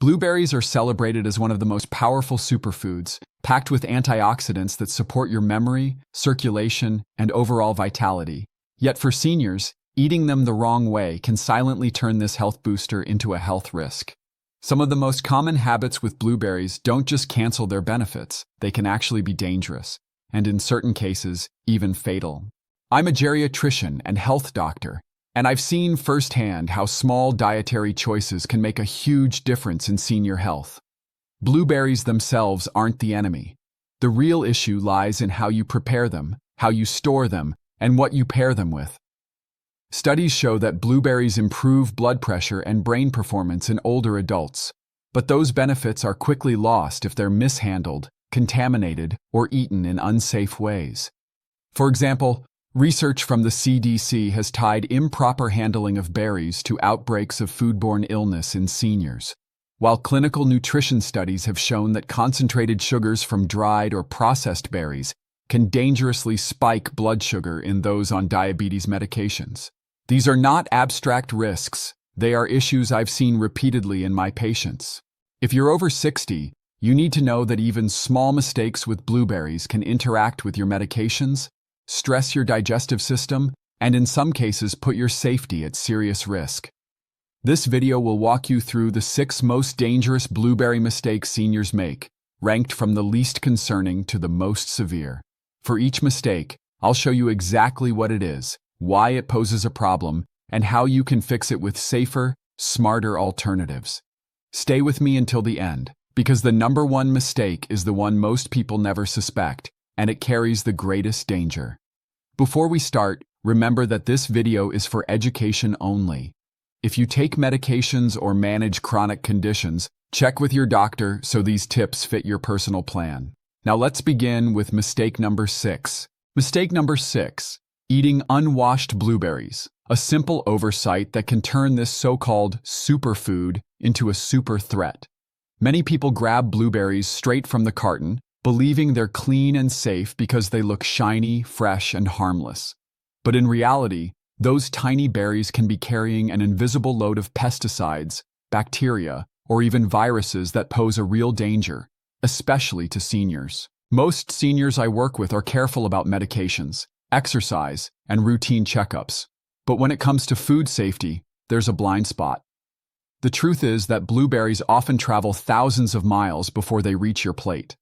Blueberries are celebrated as one of the most powerful superfoods, packed with antioxidants that support your memory, circulation, and overall vitality. Yet for seniors, eating them the wrong way can silently turn this health booster into a health risk. Some of the most common habits with blueberries don't just cancel their benefits, they can actually be dangerous, and in certain cases, even fatal. I'm a geriatrician and health doctor, and I've seen firsthand how small dietary choices can make a huge difference in senior health. Blueberries themselves aren't the enemy. The real issue lies in how you prepare them, how you store them, and what you pair them with. Studies show that blueberries improve blood pressure and brain performance in older adults, but those benefits are quickly lost if they're mishandled, contaminated, or eaten in unsafe ways. For example, research from the CDC has tied improper handling of berries to outbreaks of foodborne illness in seniors, while clinical nutrition studies have shown that concentrated sugars from dried or processed berries can dangerously spike blood sugar in those on diabetes medications. These are not abstract risks, they are issues I've seen repeatedly in my patients. If you're over 60, you need to know that even small mistakes with blueberries can interact with your medications, stress your digestive system, and in some cases put your safety at serious risk. This video will walk you through the 6 most dangerous blueberry mistakes seniors make, ranked from the least concerning to the most severe. For each mistake, I'll show you exactly what it is, why it poses a problem, and how you can fix it with safer, smarter alternatives. Stay with me until the end, because the number 1 mistake is the one most people never suspect, and it carries the greatest danger. Before we start, remember that this video is for education only. If you take medications or manage chronic conditions, check with your doctor so these tips fit your personal plan. Now let's begin with mistake number 6. Mistake number 6, eating unwashed blueberries. A simple oversight that can turn this so-called superfood into a super threat. Many people grab blueberries straight from the carton, believing they're clean and safe because they look shiny, fresh, and harmless. But in reality, those tiny berries can be carrying an invisible load of pesticides, bacteria, or even viruses that pose a real danger, especially to seniors. Most seniors I work with are careful about medications, exercise, and routine checkups. But when it comes to food safety, there's a blind spot. The truth is that blueberries often travel thousands of miles before they reach your plate.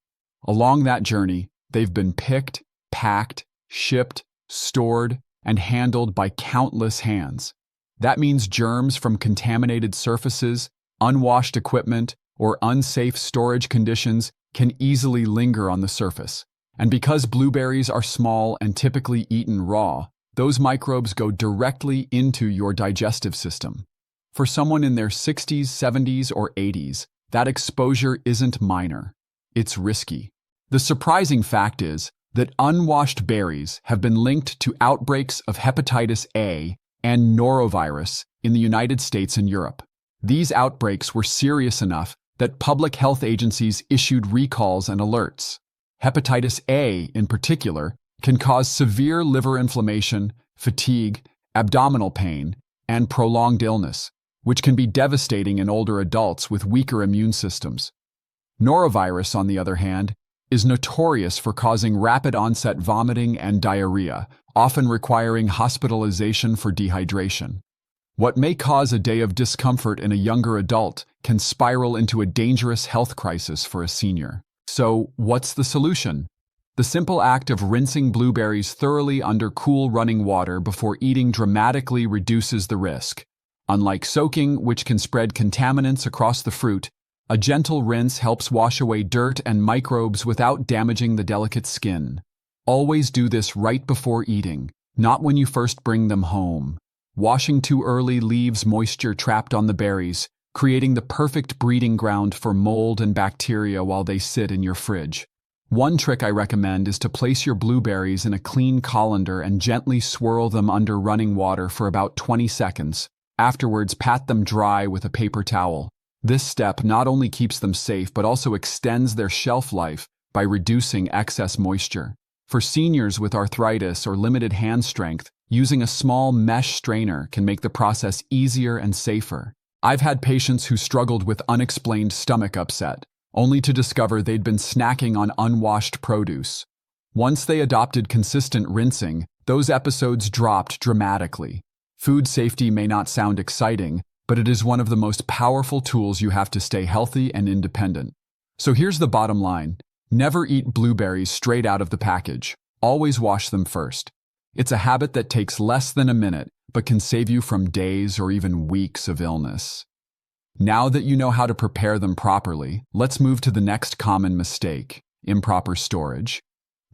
Along that journey, they've been picked, packed, shipped, stored, and handled by countless hands. That means germs from contaminated surfaces, unwashed equipment, or unsafe storage conditions can easily linger on the surface. And because blueberries are small and typically eaten raw, those microbes go directly into your digestive system. For someone in their 60s, 70s, or 80s, that exposure isn't minor. It's risky. The surprising fact is that unwashed berries have been linked to outbreaks of hepatitis A and norovirus in the United States and Europe. These outbreaks were serious enough that public health agencies issued recalls and alerts. Hepatitis A, in particular, can cause severe liver inflammation, fatigue, abdominal pain, and prolonged illness, which can be devastating in older adults with weaker immune systems. Norovirus, on the other hand, is notorious for causing rapid-onset vomiting and diarrhea, often requiring hospitalization for dehydration. What may cause a day of discomfort in a younger adult can spiral into a dangerous health crisis for a senior. So, what's the solution? The simple act of rinsing blueberries thoroughly under cool running water before eating dramatically reduces the risk. Unlike soaking, which can spread contaminants across the fruit, a gentle rinse helps wash away dirt and microbes without damaging the delicate skin. Always do this right before eating, not when you first bring them home. Washing too early leaves moisture trapped on the berries, creating the perfect breeding ground for mold and bacteria while they sit in your fridge. One trick I recommend is to place your blueberries in a clean colander and gently swirl them under running water for about 20 seconds. Afterwards, pat them dry with a paper towel. This step not only keeps them safe but also extends their shelf life by reducing excess moisture. For seniors with arthritis or limited hand strength, using a small mesh strainer can make the process easier and safer. I've had patients who struggled with unexplained stomach upset, only to discover they'd been snacking on unwashed produce. Once they adopted consistent rinsing, those episodes dropped dramatically. Food safety may not sound exciting, but it is one of the most powerful tools you have to stay healthy and independent. So here's the bottom line. Never eat blueberries straight out of the package. Always wash them first. It's a habit that takes less than a minute, but can save you from days or even weeks of illness. Now that you know how to prepare them properly, let's move to the next common mistake: improper storage.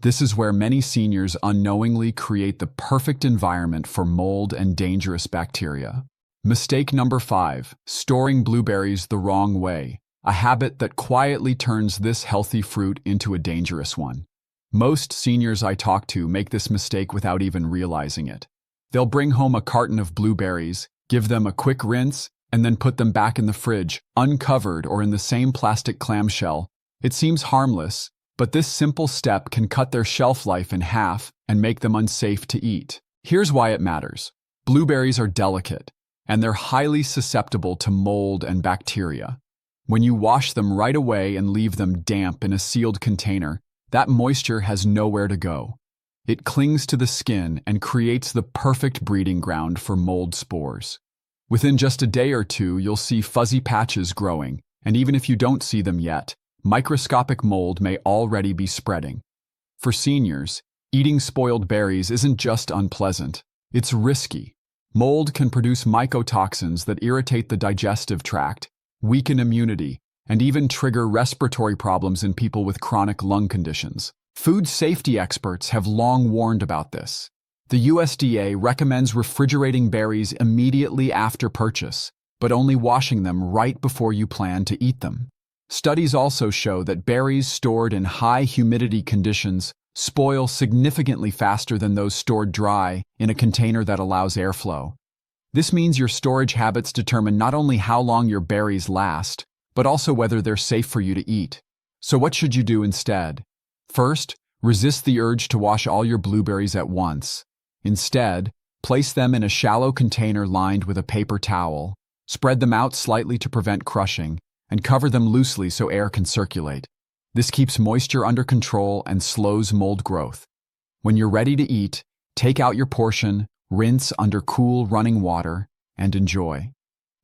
This is where many seniors unknowingly create the perfect environment for mold and dangerous bacteria. Mistake number 5: storing blueberries the wrong way, a habit that quietly turns this healthy fruit into a dangerous one. Most seniors I talk to make this mistake without even realizing it. They'll bring home a carton of blueberries, give them a quick rinse, and then put them back in the fridge, uncovered or in the same plastic clamshell. It seems harmless, but this simple step can cut their shelf life in half and make them unsafe to eat. Here's why it matters. Blueberries are delicate, and they're highly susceptible to mold and bacteria. When you wash them right away and leave them damp in a sealed container, that moisture has nowhere to go. It clings to the skin and creates the perfect breeding ground for mold spores. Within just a day or two, you'll see fuzzy patches growing, and even if you don't see them yet, microscopic mold may already be spreading. For seniors, eating spoiled berries isn't just unpleasant, it's risky. Mold can produce mycotoxins that irritate the digestive tract, weaken immunity, and even trigger respiratory problems in people with chronic lung conditions. Food safety experts have long warned about this. The USDA recommends refrigerating berries immediately after purchase, but only washing them right before you plan to eat them. Studies also show that berries stored in high humidity conditions spoil significantly faster than those stored dry in a container that allows airflow. This means your storage habits determine not only how long your berries last, but also whether they're safe for you to eat. So what should you do instead? First, resist the urge to wash all your blueberries at once. Instead, place them in a shallow container lined with a paper towel, spread them out slightly to prevent crushing, and cover them loosely so air can circulate. This keeps moisture under control and slows mold growth. When you're ready to eat, take out your portion, rinse under cool running water, and enjoy.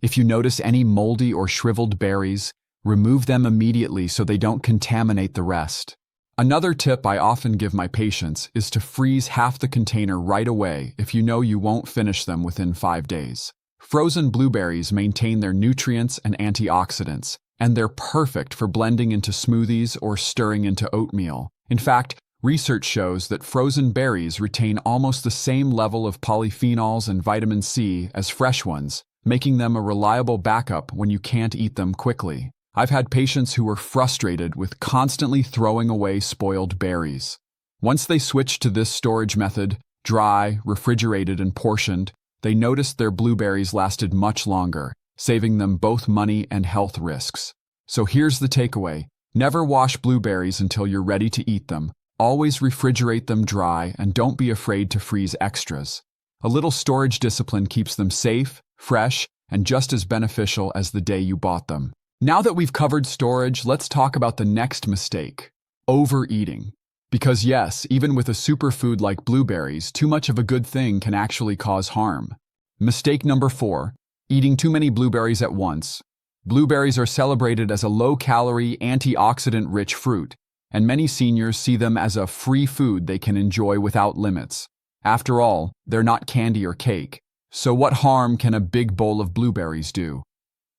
If you notice any moldy or shriveled berries, remove them immediately so they don't contaminate the rest. Another tip I often give my patients is to freeze half the container right away if you know you won't finish them within 5 days. Frozen blueberries maintain their nutrients and antioxidants, and they're perfect for blending into smoothies or stirring into oatmeal. In fact, research shows that frozen berries retain almost the same level of polyphenols and vitamin C as fresh ones, making them a reliable backup when you can't eat them quickly. I've had patients who were frustrated with constantly throwing away spoiled berries. Once they switched to this storage method, dry, refrigerated, and portioned, they noticed their blueberries lasted much longer, saving them both money and health risks. So here's the takeaway. Never wash blueberries until you're ready to eat them. Always refrigerate them dry, and don't be afraid to freeze extras. A little storage discipline keeps them safe, fresh, and just as beneficial as the day you bought them. Now that we've covered storage, let's talk about the next mistake: overeating. Because yes, even with a superfood like blueberries, too much of a good thing can actually cause harm. Mistake number 4: eating too many blueberries at once. Blueberries are celebrated as a low-calorie, antioxidant-rich fruit, and many seniors see them as a free food they can enjoy without limits. After all, they're not candy or cake. So what harm can a big bowl of blueberries do?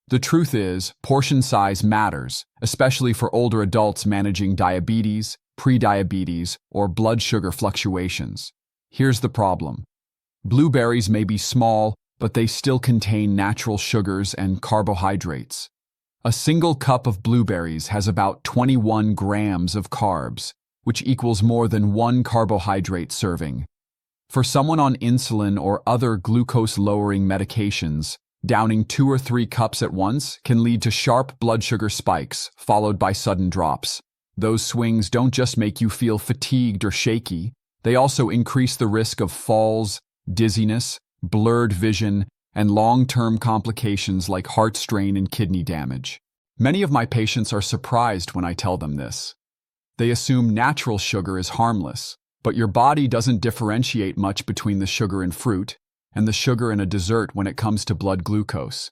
The truth is, portion size matters, especially for older adults managing diabetes, prediabetes, or blood sugar fluctuations. Here's the problem. Blueberries may be small, but they still contain natural sugars and carbohydrates. A single cup of blueberries has about 21 grams of carbs, which equals more than 1 carbohydrate serving. For someone on insulin or other glucose-lowering medications, downing 2 or 3 cups at once can lead to sharp blood sugar spikes, followed by sudden drops. Those swings don't just make you feel fatigued or shaky, they also increase the risk of falls, dizziness, blurred vision, and long-term complications like heart strain and kidney damage. Many of my patients are surprised when I tell them this. They assume natural sugar is harmless, but your body doesn't differentiate much between the sugar in fruit and the sugar in a dessert when it comes to blood glucose.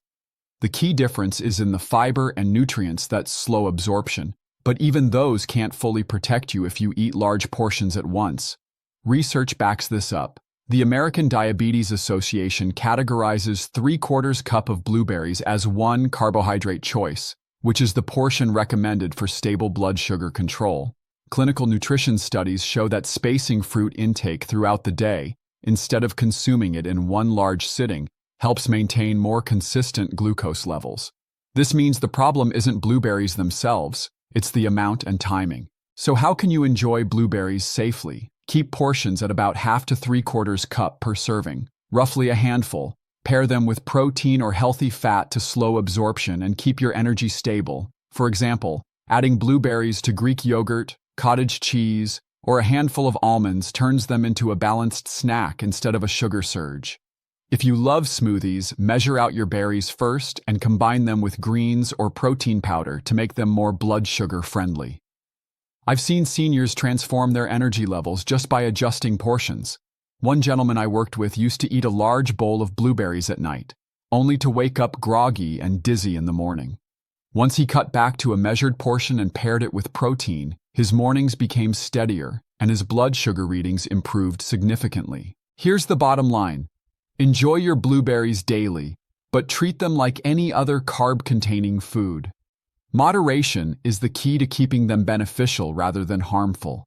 The key difference is in the fiber and nutrients that slow absorption, but even those can't fully protect you if you eat large portions at once. Research backs this up. The American Diabetes Association categorizes 3/4 cup of blueberries as one carbohydrate choice, which is the portion recommended for stable blood sugar control. Clinical nutrition studies show that spacing fruit intake throughout the day, instead of consuming it in one large sitting, helps maintain more consistent glucose levels. This means the problem isn't blueberries themselves, it's the amount and timing. So how can you enjoy blueberries safely? Keep portions at about 1/2 to 3/4 cup per serving, roughly a handful. Pair them with protein or healthy fat to slow absorption and keep your energy stable. For example, adding blueberries to Greek yogurt, cottage cheese, or a handful of almonds turns them into a balanced snack instead of a sugar surge. If you love smoothies, measure out your berries first and combine them with greens or protein powder to make them more blood sugar friendly. I've seen seniors transform their energy levels just by adjusting portions. One gentleman I worked with used to eat a large bowl of blueberries at night, only to wake up groggy and dizzy in the morning. Once he cut back to a measured portion and paired it with protein, his mornings became steadier and his blood sugar readings improved significantly. Here's the bottom line. Enjoy your blueberries daily, but treat them like any other carb-containing food. Moderation is the key to keeping them beneficial rather than harmful.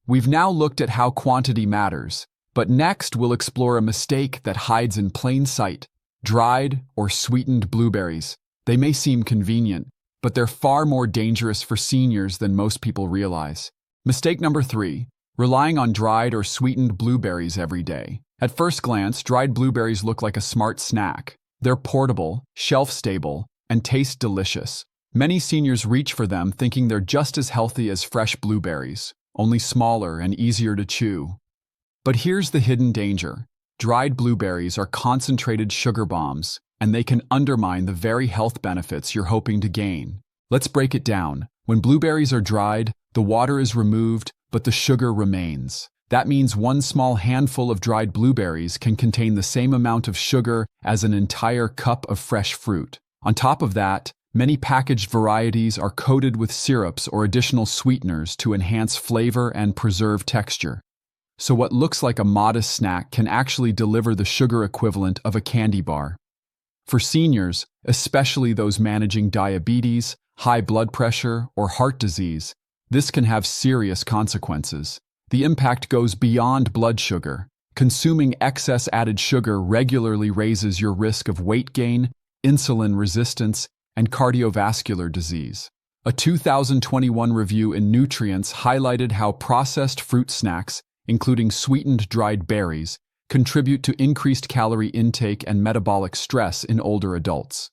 We've now looked at how quantity matters, but next we'll explore a mistake that hides in plain sight: dried or sweetened blueberries. They may seem convenient, but they're far more dangerous for seniors than most people realize. Mistake number 3, relying on dried or sweetened blueberries every day. At first glance, dried blueberries look like a smart snack. They're portable, shelf-stable, and taste delicious. Many seniors reach for them thinking they're just as healthy as fresh blueberries, only smaller and easier to chew. But here's the hidden danger. Dried blueberries are concentrated sugar bombs, and they can undermine the very health benefits you're hoping to gain. Let's break it down. When blueberries are dried, the water is removed, but the sugar remains. That means one small handful of dried blueberries can contain the same amount of sugar as an entire cup of fresh fruit. On top of that, many packaged varieties are coated with syrups or additional sweeteners to enhance flavor and preserve texture. So what looks like a modest snack can actually deliver the sugar equivalent of a candy bar. For seniors, especially those managing diabetes, high blood pressure, or heart disease, this can have serious consequences. The impact goes beyond blood sugar. Consuming excess added sugar regularly raises your risk of weight gain, insulin resistance, and cardiovascular disease. A 2021 review in Nutrients highlighted how processed fruit snacks, including sweetened dried berries, contribute to increased calorie intake and metabolic stress in older adults.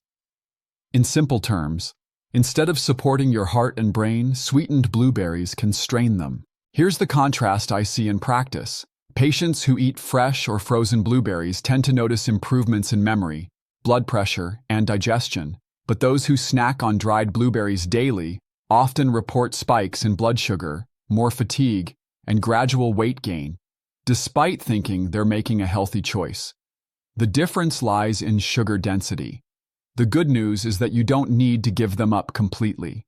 In simple terms, instead of supporting your heart and brain, sweetened blueberries can strain them. Here's the contrast I see in practice. Patients who eat fresh or frozen blueberries tend to notice improvements in memory, blood pressure, and digestion, but those who snack on dried blueberries daily often report spikes in blood sugar, more fatigue, and gradual weight gain, despite thinking they're making a healthy choice. The difference lies in sugar density. The good news is that you don't need to give them up completely.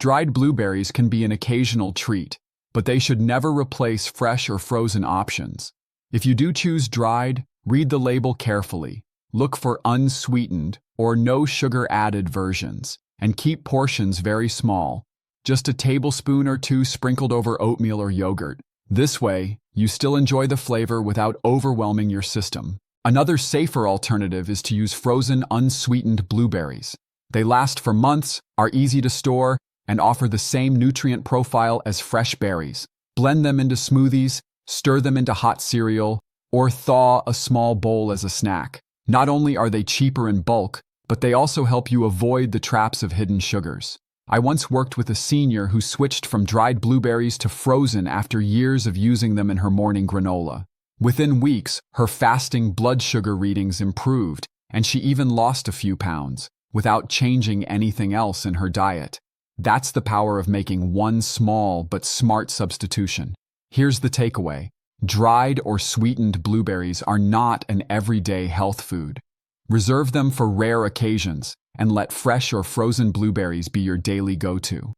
Dried blueberries can be an occasional treat, but they should never replace fresh or frozen options. If you do choose dried, read the label carefully. Look for unsweetened or no sugar added versions, and keep portions very small, just a tablespoon or 2 sprinkled over oatmeal or yogurt. This way, you still enjoy the flavor without overwhelming your system. Another safer alternative is to use frozen unsweetened blueberries. They last for months, are easy to store, and offer the same nutrient profile as fresh berries. Blend them into smoothies, stir them into hot cereal, or thaw a small bowl as a snack. Not only are they cheaper in bulk, but they also help you avoid the traps of hidden sugars. I once worked with a senior who switched from dried blueberries to frozen after years of using them in her morning granola. Within weeks, her fasting blood sugar readings improved, and she even lost a few pounds without changing anything else in her diet. That's the power of making one small but smart substitution. Here's the takeaway. Dried or sweetened blueberries are not an everyday health food. Reserve them for rare occasions and let fresh or frozen blueberries be your daily go-to.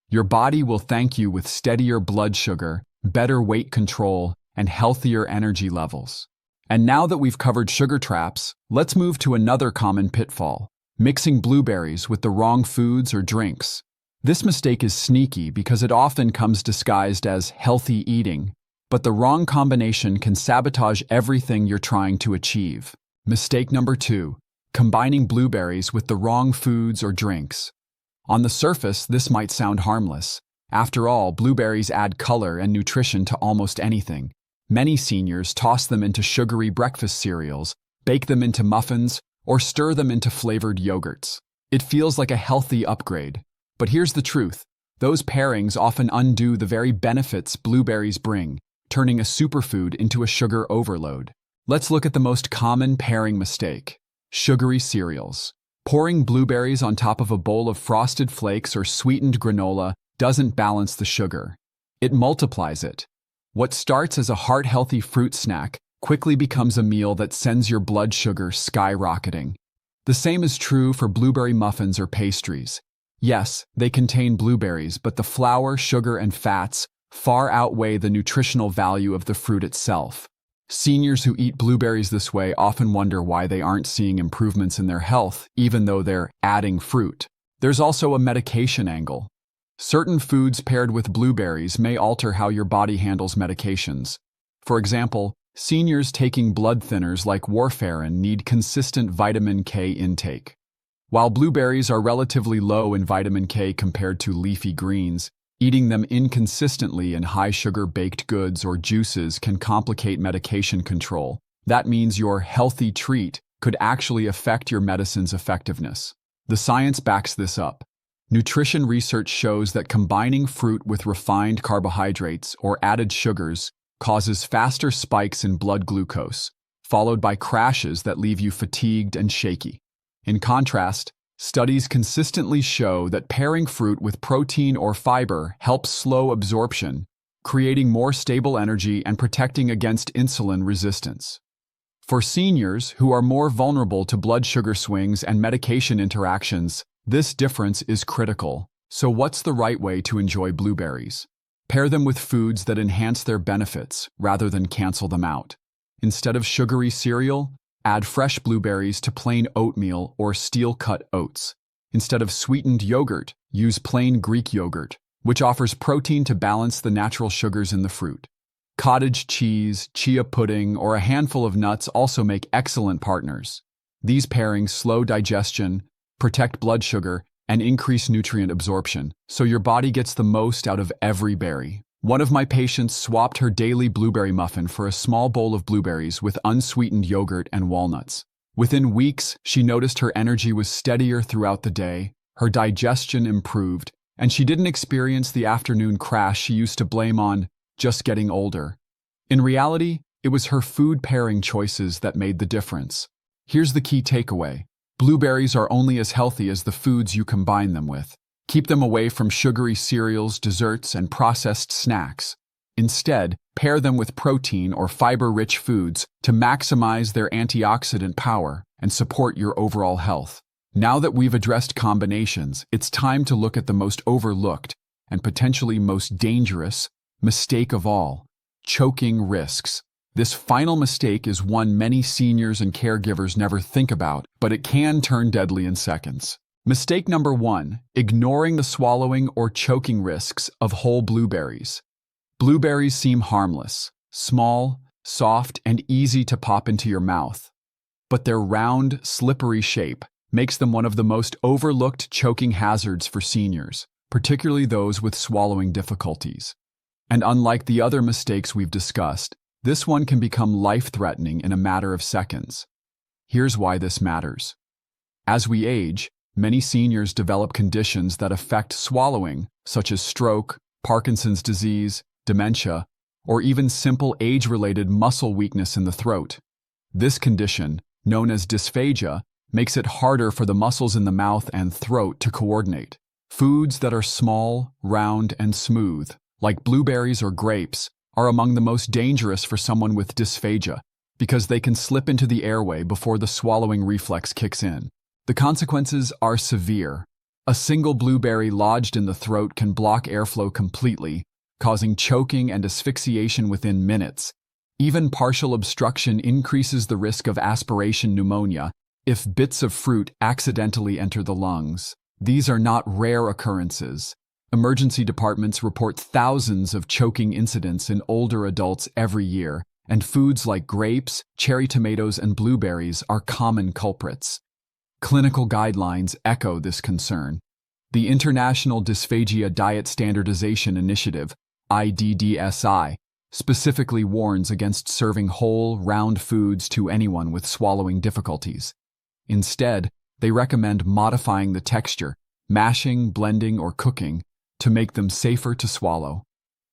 Your body will thank you with steadier blood sugar, better weight control, and healthier energy levels. And now that we've covered sugar traps, let's move to another common pitfall: mixing blueberries with the wrong foods or drinks. This mistake is sneaky because it often comes disguised as healthy eating, but the wrong combination can sabotage everything you're trying to achieve. Mistake number 2: combining blueberries with the wrong foods or drinks. On the surface, this might sound harmless. After all, blueberries add color and nutrition to almost anything. Many seniors toss them into sugary breakfast cereals, bake them into muffins, or stir them into flavored yogurts. It feels like a healthy upgrade. But here's the truth. Those pairings often undo the very benefits blueberries bring, turning a superfood into a sugar overload. Let's look at the most common pairing mistake: sugary cereals. Pouring blueberries on top of a bowl of frosted flakes or sweetened granola doesn't balance the sugar. It multiplies it. What starts as a heart-healthy fruit snack quickly becomes a meal that sends your blood sugar skyrocketing. The same is true for blueberry muffins or pastries. Yes, they contain blueberries, but the flour, sugar, and fats far outweigh the nutritional value of the fruit itself. Seniors who eat blueberries this way often wonder why they aren't seeing improvements in their health, even though they're adding fruit. There's also a medication angle. Certain foods paired with blueberries may alter how your body handles medications. For example, seniors taking blood thinners like warfarin need consistent vitamin K intake. While blueberries are relatively low in vitamin K compared to leafy greens, eating them inconsistently in high-sugar baked goods or juices can complicate medication control. That means your healthy treat could actually affect your medicine's effectiveness. The science backs this up. Nutrition research shows that combining fruit with refined carbohydrates or added sugars causes faster spikes in blood glucose, followed by crashes that leave you fatigued and shaky. In contrast, studies consistently show that pairing fruit with protein or fiber helps slow absorption, creating more stable energy and protecting against insulin resistance. For seniors who are more vulnerable to blood sugar swings and medication interactions, this difference is critical. So what's the right way to enjoy blueberries? Pair them with foods that enhance their benefits rather than cancel them out. Instead of sugary cereal, add fresh blueberries to plain oatmeal or steel-cut oats. Instead of sweetened yogurt, use plain Greek yogurt, which offers protein to balance the natural sugars in the fruit. Cottage cheese, chia pudding, or a handful of nuts also make excellent partners. These pairings slow digestion, protect blood sugar, and increase nutrient absorption, so your body gets the most out of every berry. One of my patients swapped her daily blueberry muffin for a small bowl of blueberries with unsweetened yogurt and walnuts. Within weeks, she noticed her energy was steadier throughout the day, her digestion improved, and she didn't experience the afternoon crash she used to blame on just getting older. In reality, it was her food pairing choices that made the difference. Here's the key takeaway. Blueberries are only as healthy as the foods you combine them with. Keep them away from sugary cereals, desserts, and processed snacks. Instead, pair them with protein or fiber-rich foods to maximize their antioxidant power and support your overall health. Now that we've addressed combinations, it's time to look at the most overlooked and potentially most dangerous mistake of all: choking risks. This final mistake is one many seniors and caregivers never think about, but it can turn deadly in seconds. Mistake number 1: ignoring the swallowing or choking risks of whole blueberries. Blueberries seem harmless, small, soft, and easy to pop into your mouth. But their round, slippery shape makes them one of the most overlooked choking hazards for seniors, particularly those with swallowing difficulties. And unlike the other mistakes we've discussed, this one can become life-threatening in a matter of seconds. Here's why this matters. As we age, many seniors develop conditions that affect swallowing, such as stroke, Parkinson's disease, dementia, or even simple age-related muscle weakness in the throat. This condition, known as dysphagia, makes it harder for the muscles in the mouth and throat to coordinate. Foods that are small, round, and smooth, like blueberries or grapes, are among the most dangerous for someone with dysphagia because they can slip into the airway before the swallowing reflex kicks in. The consequences are severe. A single blueberry lodged in the throat can block airflow completely, causing choking and asphyxiation within minutes. Even partial obstruction increases the risk of aspiration pneumonia if bits of fruit accidentally enter the lungs. These are not rare occurrences. Emergency departments report thousands of choking incidents in older adults every year, and foods like grapes, cherry tomatoes, and blueberries are common culprits. Clinical guidelines echo this concern. The International Dysphagia Diet Standardization Initiative, IDDSI, specifically warns against serving whole, round foods to anyone with swallowing difficulties. Instead, they recommend modifying the texture, mashing, blending, or cooking to make them safer to swallow.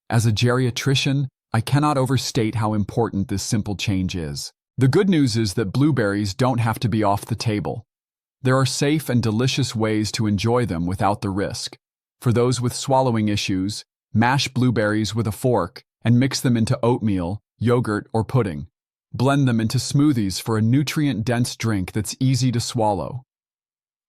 As a geriatrician, I cannot overstate how important this simple change is. The good news is that blueberries don't have to be off the table. There are safe and delicious ways to enjoy them without the risk. For those with swallowing issues, mash blueberries with a fork and mix them into oatmeal, yogurt, or pudding. Blend them into smoothies for a nutrient-dense drink that's easy to swallow.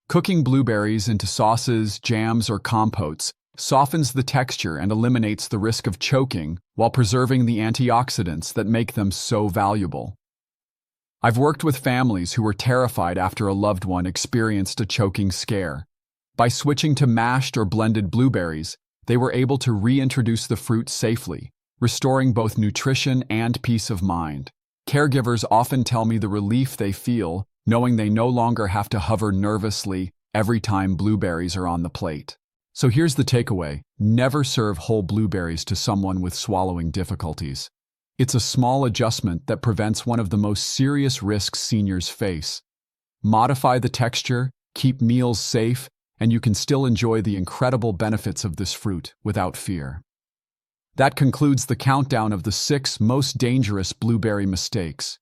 Cooking blueberries into sauces, jams, or compotes softens the texture and eliminates the risk of choking while preserving the antioxidants that make them so valuable. I've worked with families who were terrified after a loved one experienced a choking scare. By switching to mashed or blended blueberries, they were able to reintroduce the fruit safely, restoring both nutrition and peace of mind. Caregivers often tell me the relief they feel knowing they no longer have to hover nervously every time blueberries are on the plate. So here's the takeaway: never serve whole blueberries to someone with swallowing difficulties. It's a small adjustment that prevents one of the most serious risks seniors face. Modify the texture, keep meals safe, and you can still enjoy the incredible benefits of this fruit without fear. That concludes the countdown of the 6 most dangerous blueberry mistakes.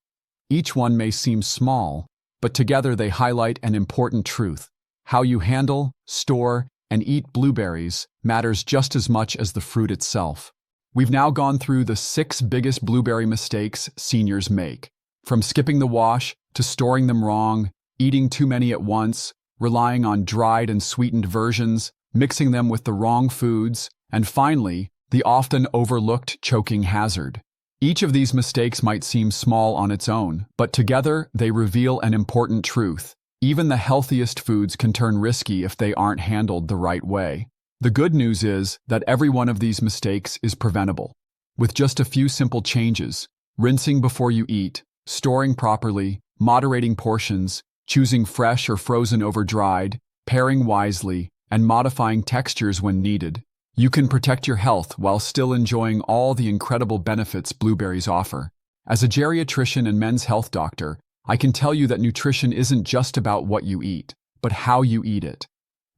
Each one may seem small, but together they highlight an important truth. How you handle, store, and eat blueberries matters just as much as the fruit itself. We've now gone through the 6 biggest blueberry mistakes seniors make, from skipping the wash to storing them wrong, eating too many at once, relying on dried and sweetened versions, mixing them with the wrong foods, and finally, the often overlooked choking hazard. Each of these mistakes might seem small on its own, but together they reveal an important truth. Even the healthiest foods can turn risky if they aren't handled the right way. The good news is that every one of these mistakes is preventable. With just a few simple changes: rinsing before you eat, storing properly, moderating portions, choosing fresh or frozen over dried, pairing wisely, and modifying textures when needed, you can protect your health while still enjoying all the incredible benefits blueberries offer. As a geriatrician and men's health doctor, I can tell you that nutrition isn't just about what you eat, but how you eat it.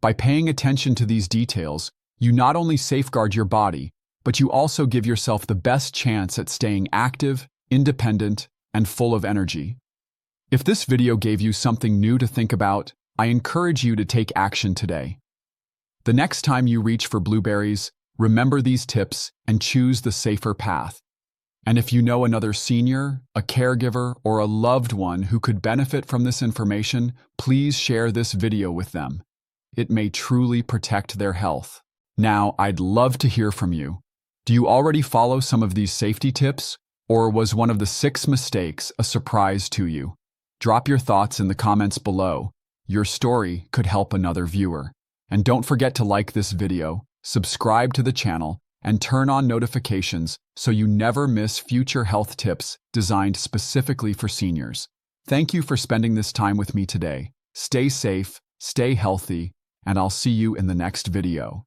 By paying attention to these details, you not only safeguard your body, but you also give yourself the best chance at staying active, independent, and full of energy. If this video gave you something new to think about, I encourage you to take action today. The next time you reach for blueberries, remember these tips and choose the safer path. And if you know another senior, a caregiver, or a loved one who could benefit from this information, please share this video with them. It may truly protect their health. Now, I'd love to hear from you. Do you already follow some of these safety tips, or was one of the 6 mistakes a surprise to you? Drop your thoughts in the comments below. Your story could help another viewer. And don't forget to like this video, subscribe to the channel, and turn on notifications so you never miss future health tips designed specifically for seniors. Thank you for spending this time with me today. Stay safe, stay healthy, and I'll see you in the next video.